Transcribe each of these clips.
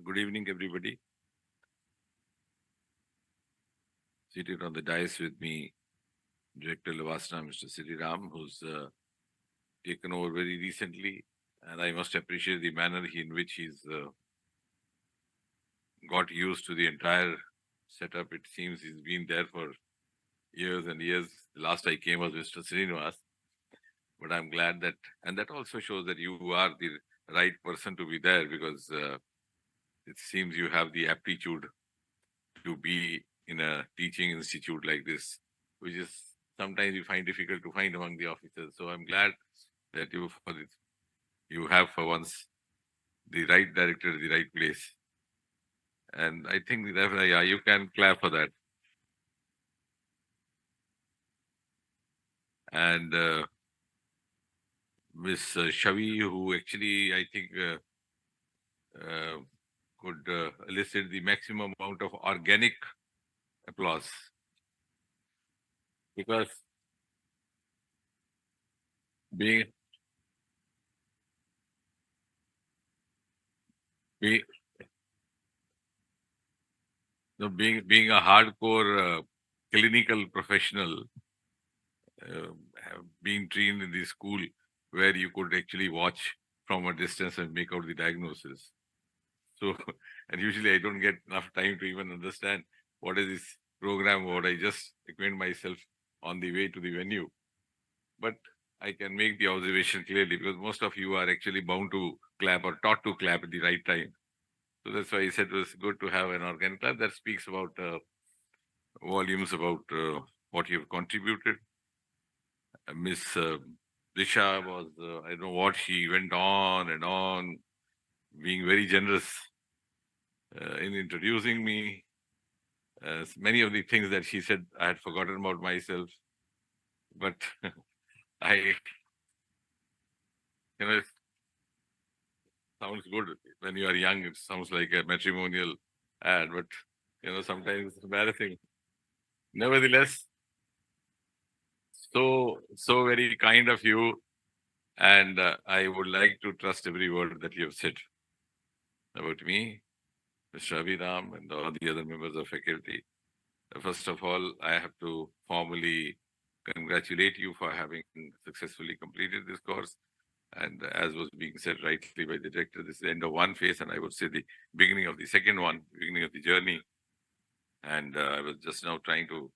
Good evening, everybody. Seated on the dais with me, Director LBSNAA, Mr. Sri Ram, who's taken over very recently, and I must appreciate the manner in which he's got used to the entire setup. It seems he's been there for years and years. The last I came was Mr. Srinivas, but I'm glad that, and that also shows that you are the right person to be there because it seems you have the aptitude to be in a teaching institute like this, which is sometimes you find difficult to find among the officers. So I'm glad that you have for once the right director at the right place. And I think that yeah, you can clap for that. And Miss Shavi, who actually I think uh, could elicit the maximum amount of organic applause because being being being a hardcore clinical professional, have been trained in the school where you could actually watch from a distance and make out the diagnosis. So, and usually I don't get enough time to even understand what is this program, what I just acquaint myself on the way to the venue. But I can make the observation clearly because most of you are actually bound to clap or taught to clap at the right time. So that's why I said it was good to have an organ clap that speaks about volumes about what you have contributed. Miss Disha was, I don't know what she went on and on, being very generous in introducing me. Many of the things that she said, I had forgotten about myself. But I, it sounds good when you are young. It sounds like a matrimonial ad, but sometimes it's embarrassing. Nevertheless, so very kind of you, and I would like to trust every word that you have said about me, Mr. Abhiram, and all the other members of faculty. First of all, I have to formally congratulate you for having successfully completed this course. And as was being said rightly by the director, this is the end of one phase, and I would say the beginning of the second one, beginning of the journey. And I was just now trying to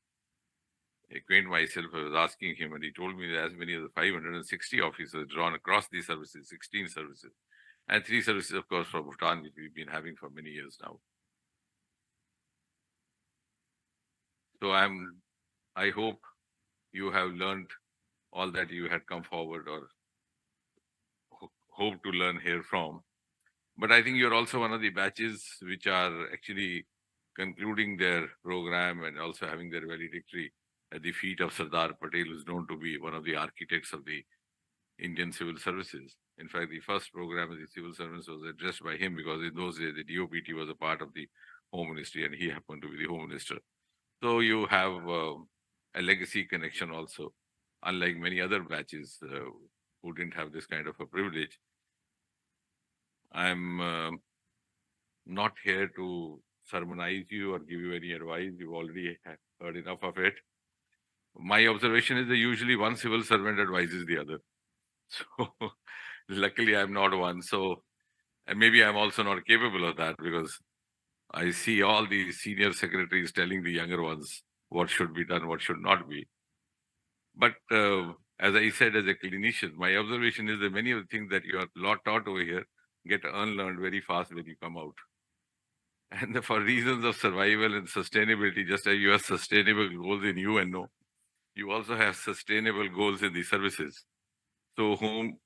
acquaint myself. I was asking him, and he told me that as many as 560 officers drawn across these services, 16 services, and 3 services, of course, from Bhutan, which we've been having for many years now. So I hope you have learned all that you had come forward or hope to learn here from. But I think you're also one of the batches which are actually concluding their program and also having their valedictory at the feet of Sardar Patel, who's known to be one of the architects of the Indian civil services. In fact, the first program of the civil service was addressed by him because in those days the DOPT was a part of the Home Ministry and he happened to be the Home Minister. So you have a legacy connection also, unlike many other batches who didn't have this kind of a privilege. I'm not here to sermonize you or give you any advice. You've already heard enough of it. My observation is that usually one civil servant advises the other. So luckily I'm not one. So and maybe I'm also not capable of that because I see all the senior secretaries telling the younger ones what should be done, what should not be. But as I said, as a clinician, my observation is that many of the things that you are taught over here get unlearned very fast when you come out. And for reasons of survival and sustainability, just as you have sustainable goals in UNO, you also have sustainable goals in the services. So whom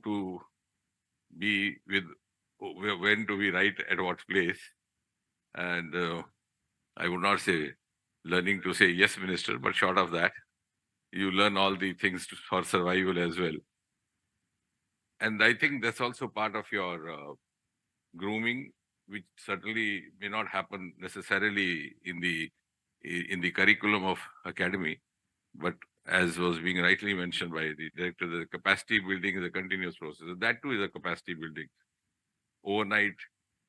to be with, when to be right at what place. And I would not say learning to say yes, minister, but short of that, you learn all the things for survival as well. And I think that's also part of your grooming, which certainly may not happen necessarily in the curriculum of academy, but as was being rightly mentioned by the director, the capacity building is a continuous process. That too is a capacity building. overnight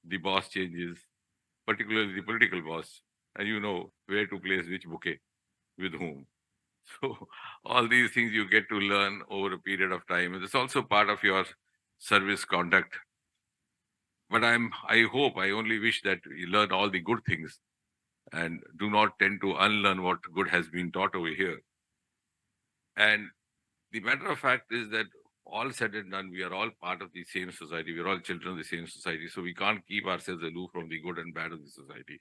the boss changes, particularly the political boss, and you know where to place which bouquet with whom. So all these things you get to learn over a period of time. And it's also part of your service conduct. But I hope, I only wish that you learn all the good things and do not tend to unlearn what good has been taught over here. And the matter of fact is that all said and done, we are all part of the same society. We are all children of the same society. So we can't keep ourselves aloof from the good and bad of the society.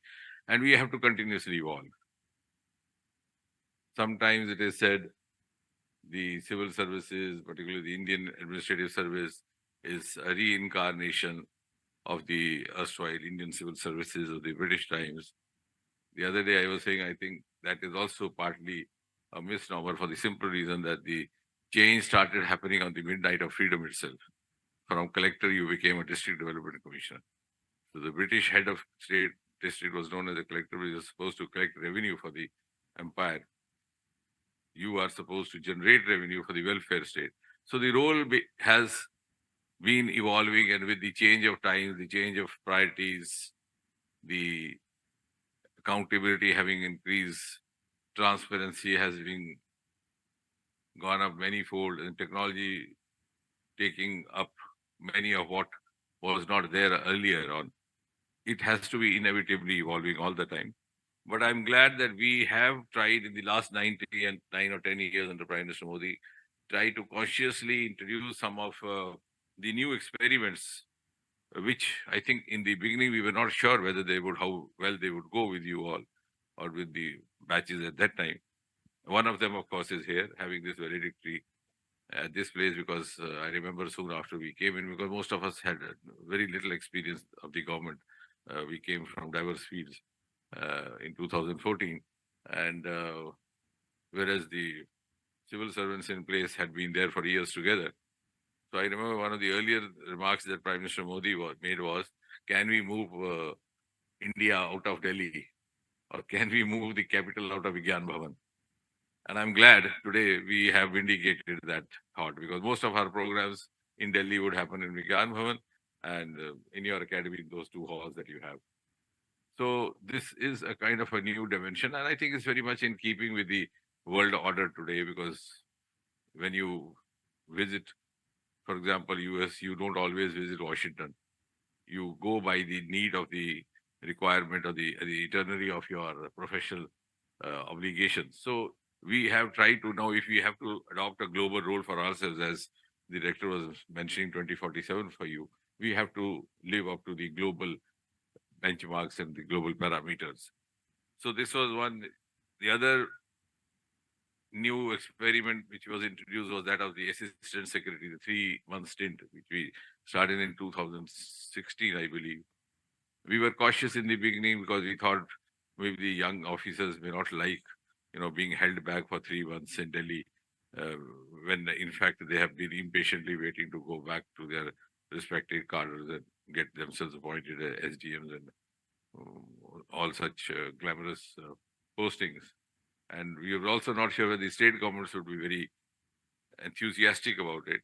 And we have to continuously evolve. Sometimes it is said the civil services, particularly the Indian administrative service, is a reincarnation of the erstwhile Indian civil services of the British times. The other day I was saying, I think that is also partly a misnomer for the simple reason that the change started happening on the midnight of freedom itself. From collector, you became a district development commissioner. So the British head of state district was known as a collector, which was supposed to collect revenue for the empire. You are supposed to generate revenue for the welfare state. So the role has been evolving, and with the change of times, the change of priorities, the accountability having increased, transparency has been gone up manyfold, and technology taking up many of what was not there earlier on. It has to be inevitably evolving all the time. But I'm glad that we have tried in the last 9 or 10 years under Prime Minister Modi, try to consciously introduce some of the new experiments, which I think in the beginning we were not sure whether they would, how well they would go with you all or with the batches at that time. One of them, of course, is here having this valedictory at this place, because I remember soon after we came in, because most of us had very little experience of the government. We came from diverse fields in 2014, and whereas the civil servants in place had been there for years together. So I remember one of the earlier remarks that Prime Minister Modi made was, "Can we move India out of Delhi, or can we move the capital out of Vigyan Bhavan?" And I'm glad today we have vindicated that thought, because most of our programs in Delhi would happen in Vigyan Bhavan and in your academy, in those two halls that you have. So this is a kind of a new dimension, and I think it's very much in keeping with the world order today, because when you visit, for example, US, you don't always visit Washington. You go by the need of the requirement or the itinerary of your professional obligations. So we have tried to now, if we have to adopt a global role for ourselves, as the director was mentioning 2047 for you, we have to live up to the global benchmarks and the global parameters. So this was one. The other new experiment which was introduced was that of the assistant secretary, the 3 month stint, which we started in 2016, I believe. We were cautious in the beginning because we thought maybe the young officers may not like, being held back for 3 months in Delhi, uh, when in fact they have been impatiently waiting to go back to their respective cadres and get themselves appointed as SDMs and all such glamorous postings. And we were also not sure whether the state governments would be very enthusiastic about it.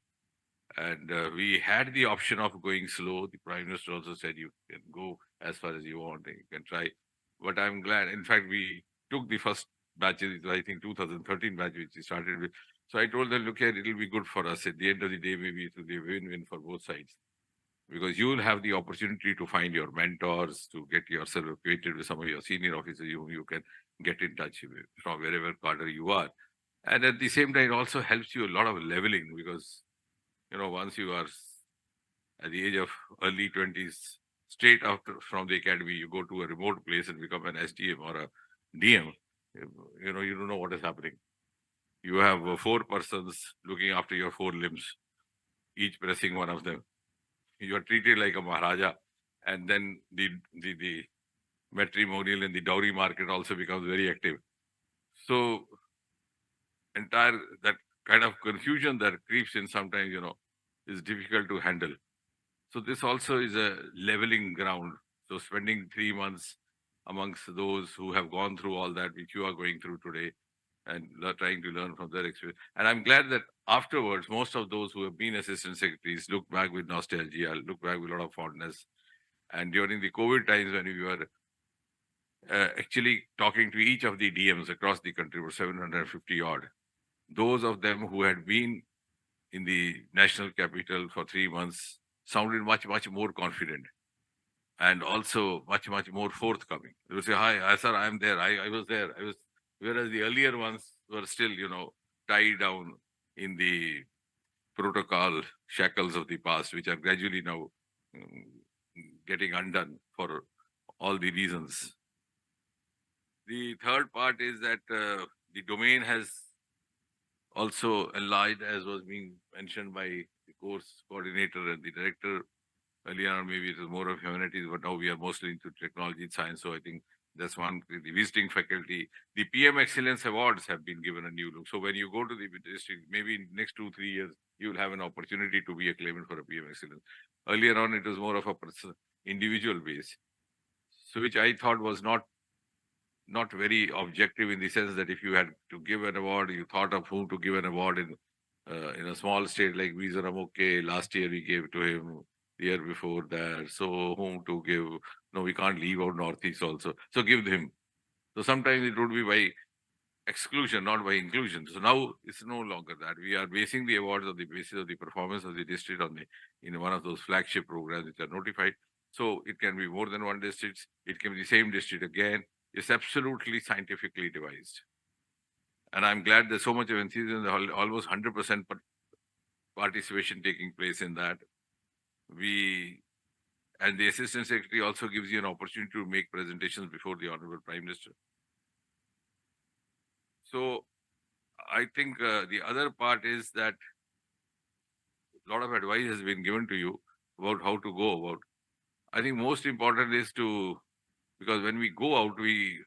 And we had the option of going slow. The Prime Minister also said you can go as far as you want, and you can try. But I'm glad. In fact, we took the first batches, I think 2013 batch, which we started with. So I told them, look here, it'll be good for us. At the end of the day, maybe it will be a win-win for both sides. Because you will have the opportunity to find your mentors, to get yourself acquainted with some of your senior officers whom you can get in touch with from wherever cadre you are. And at the same time, it also helps you a lot of leveling, because once you are at the age of early 20s, straight after from the academy, you go to a remote place and become an SDM or a DM. You don't know what is happening. You have four persons looking after your four limbs, each pressing one of them. You are treated like a Maharaja, and then the matrimonial and the dowry market also becomes very active. So entire that kind of confusion that creeps in sometimes, is difficult to handle. So this also is a leveling ground. So spending 3 months amongst those who have gone through all that which you are going through today, and trying to learn from their experience. And I'm glad that afterwards, most of those who have been assistant secretaries look back with nostalgia, look back with a lot of fondness. And during the COVID times, when we were actually talking to each of the DMs across the country, were 750 odd, those of them who had been in the national capital for 3 months sounded much, much more confident and also much, much more forthcoming. They would say, "Hi, sir, I'm there. I was there. I was." Whereas the earlier ones were still, tied down in the protocol shackles of the past, which are gradually now mm, getting undone for all the reasons. The third part is that the domain has also enlarged, as was being mentioned by the course coordinator and the director. Earlier on, maybe it was more of humanities, but now we are mostly into technology and science. So I think that's one. The visiting faculty, the PM Excellence Awards have been given a new look. So when you go to the district, maybe in next 2 3 years, you will have an opportunity to be a claimant for a PM Excellence. Earlier on, it was more of a individual base, so which I thought was not very objective, in the sense that if you had to give an award, you thought of whom to give an award in a small state like Mizoram. Okay, last year we gave to him, the year before that. So whom to give? No, we can't leave out Northeast also. So give him. So sometimes it would be by exclusion, not by inclusion. So now it's no longer that. We are basing the awards on the basis of the performance of the district in one of those flagship programs which are notified. So it can be more than one district. It can be the same district again. It's absolutely scientifically devised. And I'm glad there's so much of enthusiasm, almost 100% participation taking place in that. We and the assistant secretary also gives you an opportunity to make presentations before the honorable prime minister. So I think the other part is that a lot of advice has been given to you about how to go about. I think most important is because when we go out, we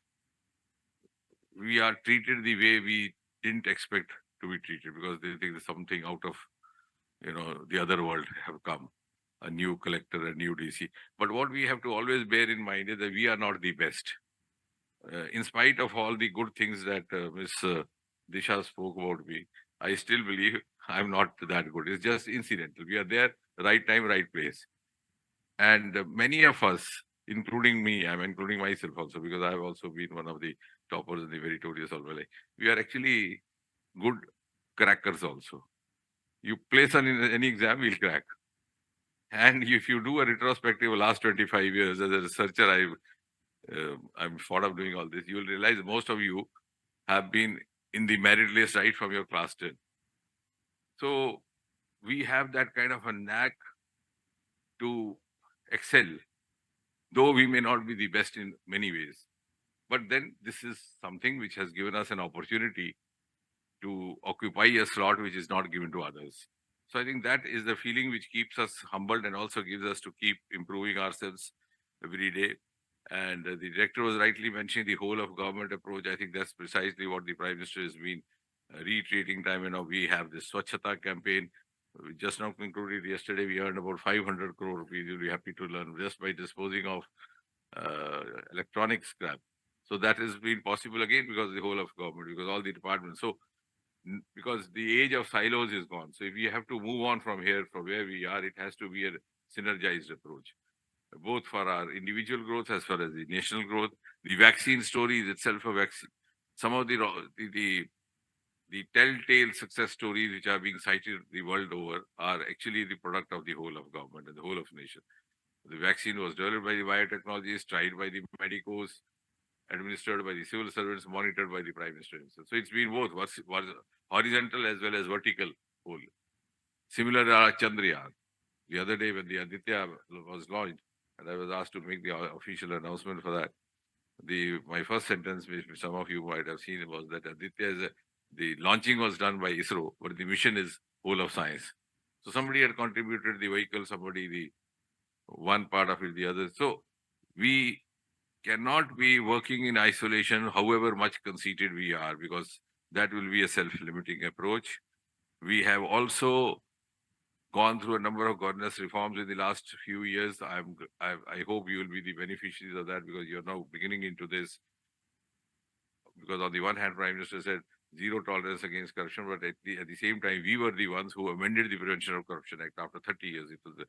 are treated the way we didn't expect to be treated, because they think there's something out of the other world have come, a new collector, a new DC. But what we have to always bear in mind is that we are not the best. In spite of all the good things that Ms. Disha spoke about me, I still believe I'm not that good. It's just incidental. We are there, right time, right place. And many of us, including me, I'm including myself also, because I've also been one of the toppers in the meritorious Alwale. We are actually good crackers also. You place on any exam, we'll crack. And if you do a retrospective of last 25 years as a researcher, I'm fond of doing all this. You will realize most of you have been in the merit list right from your class 10. So we have that kind of a knack to excel, though we may not be the best in many ways. But then this is something which has given us an opportunity to occupy a slot which is not given to others. So I think that is the feeling which keeps us humbled and also gives us to keep improving ourselves every day. And the director was rightly mentioning the whole of government approach. I think that's precisely what the Prime Minister has been reiterating time. We have this Swachhata campaign. We just now concluded yesterday. We earned about 500 crore rupees. You'll be happy to learn, just by disposing of electronic scrap. So that has been possible again because of the whole of government, because all the departments. So because the age of silos is gone. So if we have to move on from here, from where we are, it has to be a synergized approach, both for our individual growth as far as the national growth. The vaccine story is itself a vaccine. Some of the telltale success stories which are being cited the world over are actually the product of the whole of government and the whole of nation. The vaccine was developed by the biotechnologists, tried by the medicos, administered by the civil servants, monitored by the Prime Minister himself. So it's been both was horizontal as well as vertical whole. Similar to our Chandrayaan. The other day when the Aditya was launched, and I was asked to make the official announcement for that, my first sentence, which some of you might have seen, was that the launching was done by ISRO, but the mission is whole of science. So somebody had contributed the vehicle, somebody the one part of it, the other. So we cannot be working in isolation, however much conceited we are, because that will be a self-limiting approach. We have also gone through a number of governance reforms in the last few years. I hope you will be the beneficiaries of that, because you're now beginning into this. Because on the one hand, Prime Minister said zero tolerance against corruption, but at the same time, we were the ones who amended the Prevention of Corruption Act after 30 years. It was the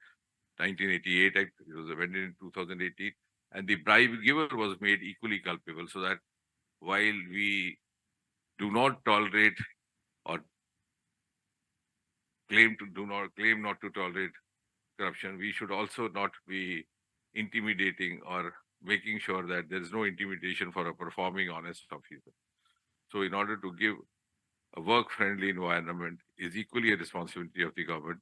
1988 Act, it was amended in 2018, and the bribe giver was made equally culpable, so that while we do not tolerate or claim not to tolerate corruption, we should also not be intimidating or making sure that there is no intimidation for a performing honest officer. So in order to give a work-friendly environment is equally a responsibility of the government,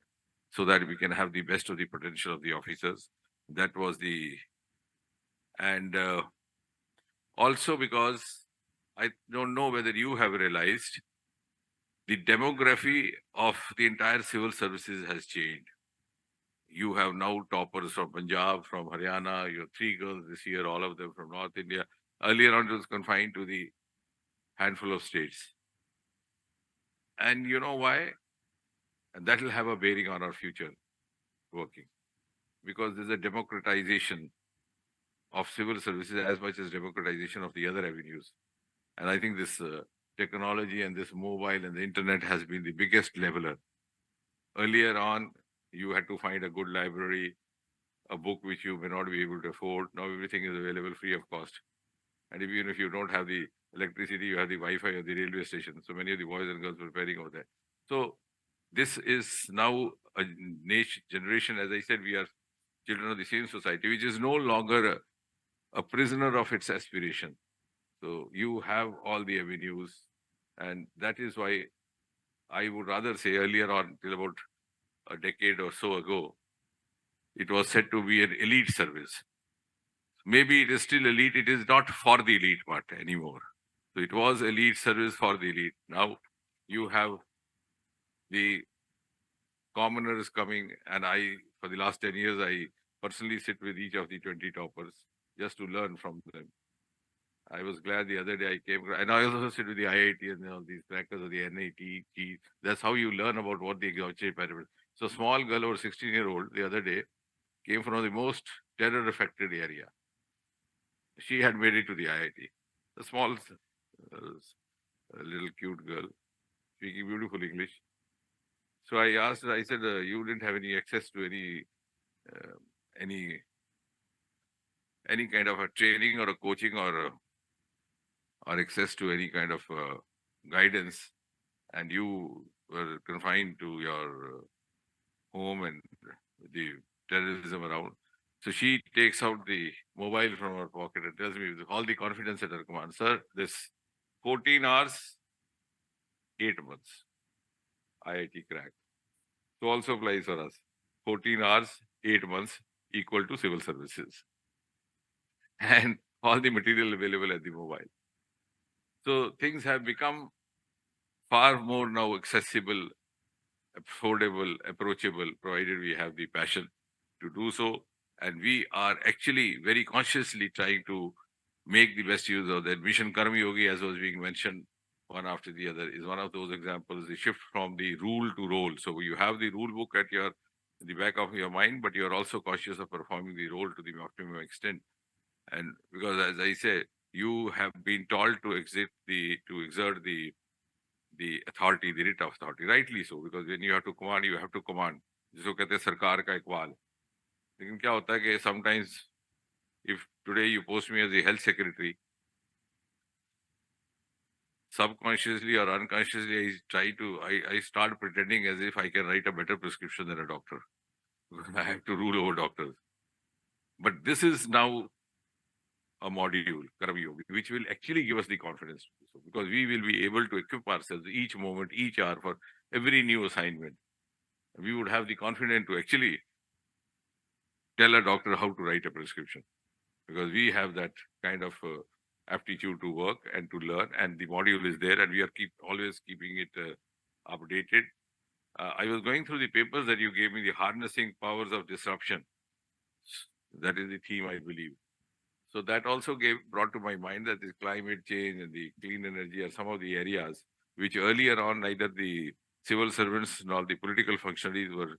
so that we can have the best of the potential of the officers. That was the, and also because I don't know whether you have realized the demography of the entire civil services has changed. You have now toppers from Punjab, from Haryana, you have three girls this year, all of them from North India. Earlier on, it was confined to the handful of states. And you know why? And that will have a bearing on our future working, because there's a democratization of civil services as much as democratization of the other avenues. And I think this technology and this mobile and the internet has been the biggest leveler. Earlier on, you had to find a good library, a book which you may not be able to afford. Now everything is available free of cost. And even if you don't have the electricity, you have the Wi-Fi at the railway station. So many of the boys and girls were preparing over there. So this is now a generation, as I said, we are children of the same society, which is no longer a prisoner of its aspiration. So you have all the avenues, and that is why I would rather say earlier on, till about a decade or so ago, it was said to be an elite service. Maybe it is still elite, it is not for the elite part anymore. So it was elite service for the elite. Now you have the commoners coming, and I, for the last 10 years, I personally sit with each of the 20 toppers just to learn from them. I was glad the other day I came, and I also sit with the IIT and these crackers of the NIT. That's how you learn about what the executive pyramid. So small girl over 16-year-old the other day came from the most terror-affected area. She had made it to the IIT. A small, a little cute girl, speaking beautiful English. So I asked her, I said, you didn't have any access to uh, any any kind of a training or a coaching or access to any kind of guidance, and you were confined to your home and the terrorism around. So she takes out the mobile from her pocket and tells me with all the confidence at her command, sir, this 14 hours, 8 months, IIT cracked. So also applies for us. 14 hours, 8 months equal to civil services. And all the material available at the mobile. So things have become far more now accessible, affordable, approachable, provided we have the passion to do so. And we are actually very consciously trying to make the best use of that. Mission Karmi Yogi, as was being mentioned, one after the other, is one of those examples, the shift from the rule to role. So you have the rule book at the back of your mind, but you're also conscious of performing the role to the optimum extent. And because, as I say, you have been told to exert the authority, the writ of authority, rightly so, because when you have to command, you have to command. जिसको कहते हैं सरकार का इकबाल. लेकिन क्या होता है कि sometimes if today you post me as the health secretary, subconsciously or unconsciously I start pretending as if I can write a better prescription than a doctor. I have to rule over doctors. But this is now a module, Karma Yogi, which will actually give us the confidence to do so, because we will be able to equip ourselves each moment, each hour for every new assignment. We would have the confidence to actually tell a doctor how to write a prescription, because we have that kind of aptitude to work and to learn, and the module is there, and we are always keeping it updated. I was going through the papers that you gave me, the harnessing powers of disruption. That is the theme, I believe. So that also brought to my mind that the climate change and the clean energy are some of the areas which earlier on neither the civil servants nor the political functionaries were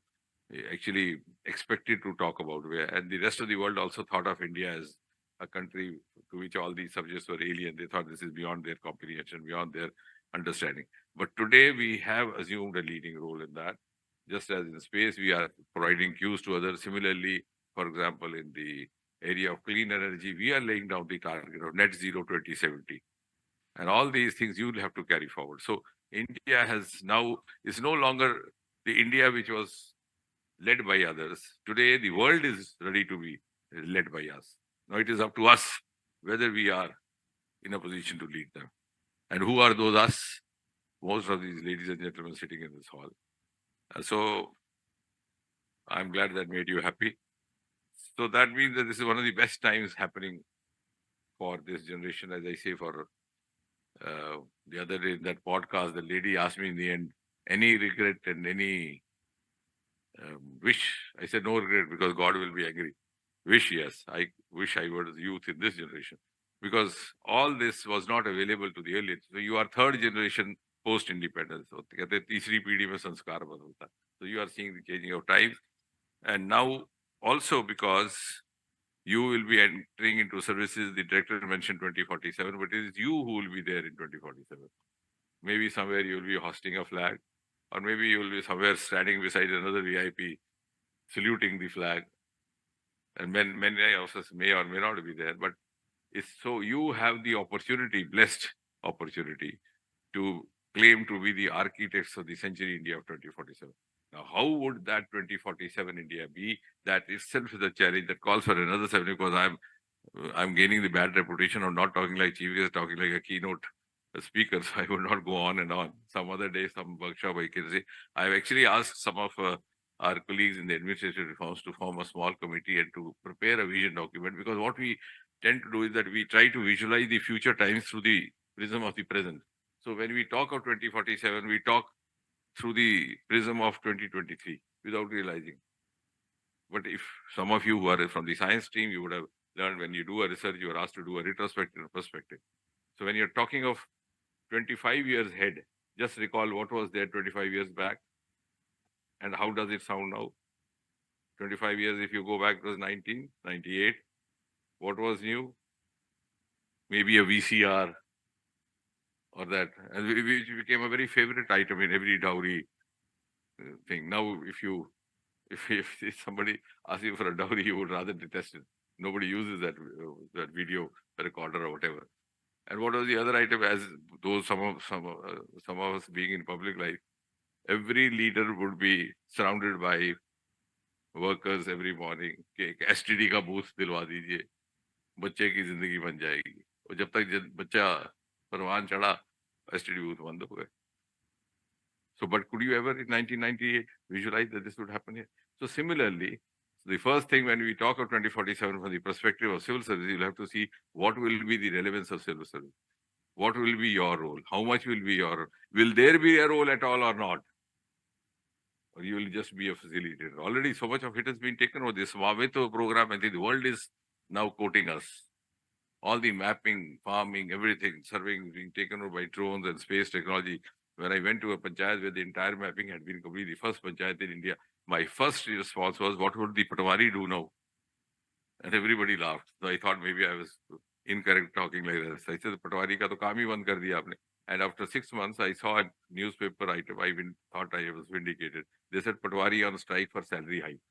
actually expected to talk about. And the rest of the world also thought of India as a country to which all these subjects were alien. They thought this is beyond their comprehension, beyond their understanding. But today we have assumed a leading role in that. Just as in space, we are providing cues to others. Similarly, for example, in the area of clean energy, we are laying down the target of net zero 2070. And all these things you will have to carry forward. So India is no longer the India which was led by others. Today, the world is ready to be led by us. Now it is up to us whether we are in a position to lead them. And who are those us? Most of these ladies and gentlemen sitting in this hall. So I'm glad that made you happy. So that means that this is one of the best times happening for this generation, as I say. For the other day in that podcast, the lady asked me in the end, any regret and any wish. I said no regret because God will be angry. Wish, yes. I wish I was youth in this generation because all this was not available to the earlier. So you are third generation post independence. So कहते हैं, तीसरी पीढ़ी में संस्कार बदलता है. So you are seeing the changing of times, and now also because you will be entering into services. The director mentioned 2047, but it is you who will be there in 2047. Maybe somewhere you will be hosting a flag, or maybe you will be somewhere standing beside another VIP saluting the flag. And many of us may or may not be there, but it's so you have the opportunity, blessed opportunity, to claim to be the architects of the century India of 2047. Now, how would that 2047 India be? That itself is a challenge that calls for another session because I'm gaining the bad reputation of not talking like chief guest, talking like a keynote speaker. So I will not go on and on. Some other day, some workshop I can say. I've actually asked some of our colleagues in the administrative reforms to form a small committee and to prepare a vision document, because what we tend to do is that we try to visualize the future times through the prism of the present. So when we talk of 2047, we talk through the prism of 2023 without realizing. But if some of you who are from the science team, you would have learned when you do a research, you are asked to do a retrospective perspective. So when you're talking of 25 years ahead, just recall what was there 25 years back and how does it sound now. 25 years, if you go back, it was 1998. What was new? Maybe a VCR or that. And which became a very favorite item in every dowry thing. Now, if somebody asks you for a dowry, you would rather detest it. Nobody uses that video recorder or whatever. And what was the other item? As those some of us being in public life, every leader would be surrounded by workers every morning. कि एक STD का booth दिलवा दीजिए, बच्चे की जिंदगी बन जाएगी. और जब तक बच्चा परवान चढ़ा, STD booth बंद हो गए. So, but could you ever in 1998 visualize that this would happen here? So similarly, the first thing when we talk of 2047 from the perspective of civil service, you'll have to see what will be the relevance of civil service. What will be your role? How much will be your role? Will there be a role at all or not? Or you will just be a facilitator? Already so much of it has been taken over. This Maveto program, I think the world is now quoting us. All the mapping, farming, everything, surveying being taken over by drones and space technology. When I went to a panchayat where the entire mapping had been completed, the first panchayat in India, my first response was, what would the Patwari do now? And everybody laughed. So I thought maybe I was incorrect talking like this. I said, Patwari ka to kaam hi band kar diya aapne. And after 6 months, I saw a newspaper item. Thought I was vindicated. They said Patwari on strike for salary hike,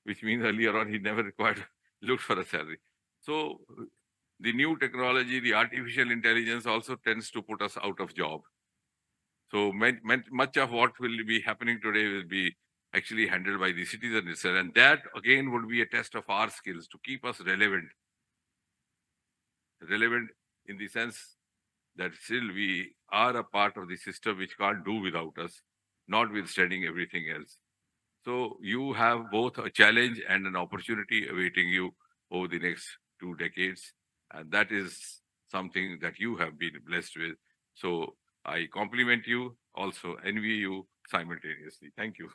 which means earlier on he never looked for a salary. So the new technology, the artificial intelligence also tends to put us out of job. So much of what will be happening today will be actually handled by the citizen itself. And that again would be a test of our skills to keep us relevant. Relevant in the sense that still we are a part of the system which can't do without us, notwithstanding everything else. So you have both a challenge and an opportunity awaiting you over the next 2 decades. And that is something that you have been blessed with. So I compliment you, also envy you simultaneously. Thank you.